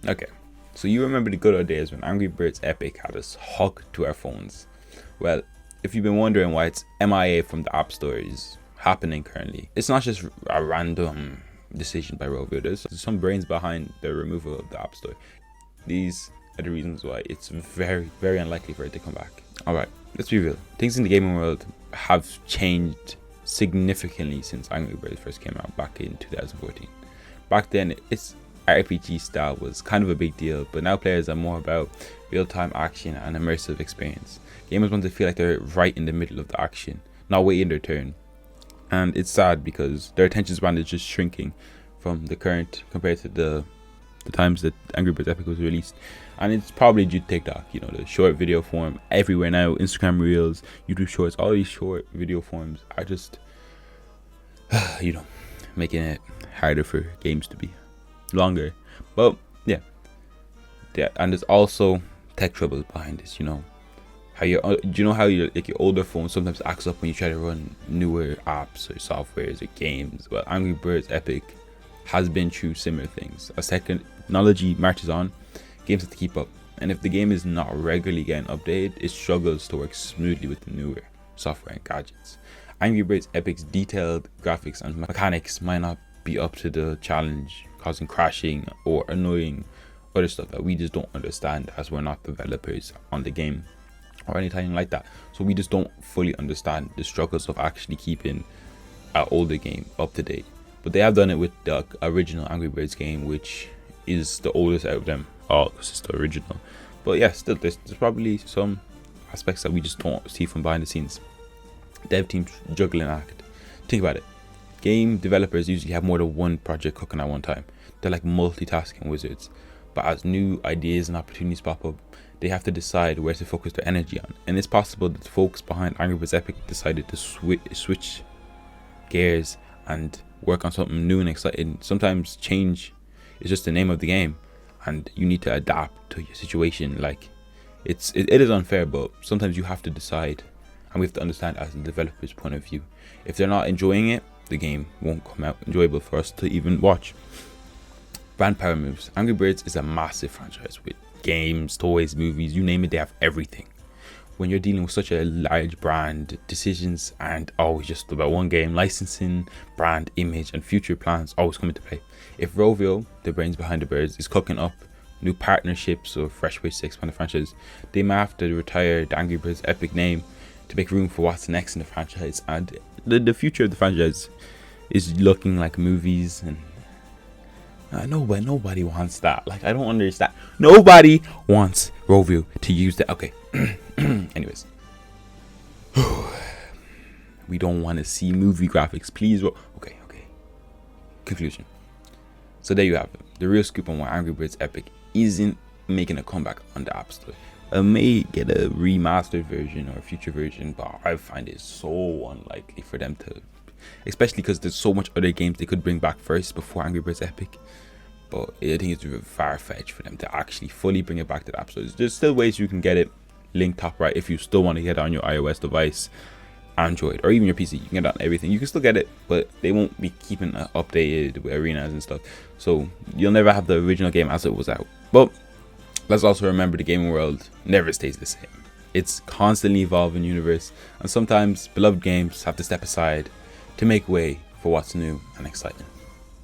Okay, so you remember the good old days when Angry Birds Epic had us hooked to our phones. Well, if you've been wondering why it's MIA from the App Store is happening currently, it's not just a random decision by Rovio. There's some brains behind the removal of the App Store. These are the reasons why it's very, very unlikely for it to come back. Alright, let's be real. Things in the gaming world have changed significantly since Angry Birds first came out back in 2014. Back then, its RPG style was kind of a big deal, but now players are more about real-time action and immersive experience. Gamers want to feel like they're right in the middle of the action, not waiting their turn. And it's sad because their attention span is just shrinking from the current compared to the times that Angry Birds Epic was released. And it's probably due to TikTok, you know, the short video form everywhere now, Instagram Reels, YouTube Shorts, all these short video forms are just, you know, making it harder for games to be longer. But yeah, and there's also tech troubles behind this, you know. How do you know how your older phone sometimes acts up when you try to run newer apps or softwares or games? Well, Angry Birds Epic has been through similar things. As technology marches on, games have to keep up, and if the game is not regularly getting updated, it struggles to work smoothly with the newer software and gadgets. Angry Birds Epic's detailed graphics and mechanics might not be up to the challenge, causing crashing or annoying other stuff that we just don't understand, as we're not developers on the game or anything like that. So we just don't fully understand the struggles of actually keeping an older game up to date. But they have done it with the original Angry Birds game, which is the oldest out of them all because it's the original. But yeah, still there's probably some aspects that we just don't see from behind the scenes. Dev teams juggling act. Think about it. Game developers usually have more than one project cooking at one time. They're like multitasking wizards. But as new ideas and opportunities pop up, they have to decide where to focus their energy on. And it's possible that the folks behind Angry Birds Epic decided to switch gears and work on something new and exciting. Sometimes change is just the name of the game, and you need to adapt to your situation. Like it is unfair, but sometimes you have to decide, and we have to understand as the developer's point of view. If they're not enjoying it, the game won't come out enjoyable for us to even watch. Brand power moves. Angry Birds is a massive franchise with games, toys, movies, you name it, they have everything. When you're dealing with such a large brand, decisions aren't always just about one game. Licensing, brand, image, and future plans always come into play. If Rovio, the brains behind the birds, is cooking up new partnerships or fresh ways to expand the franchise, they might have to retire the Angry Birds Epic name to make room for what's next in the franchise. And the future of the franchise is looking like movies, and nobody wants that. Like, I don't understand. Nobody wants Rovio to use that. Okay. Anyways. We don't want to see movie graphics. Please. Okay. Conclusion. So there you have it. The real scoop on why Angry Birds Epic isn't making a comeback on the App Store. I may get a remastered version or a future version, but I find it so unlikely for them to, especially because there's so much other games they could bring back first before Angry Birds Epic. But I think it's far-fetched for them to actually fully bring it back to the App Store. There's still ways you can get it. Link top right if you still want to get it on your iOS device, Android, or even your PC. You can get it on everything. You can still get it, but they won't be keeping it updated with arenas and stuff. So you'll never have the original game as it was out. But let's also remember the gaming world never stays the same. It's constantly evolving universe, and sometimes beloved games have to step aside to make way for what's new and exciting.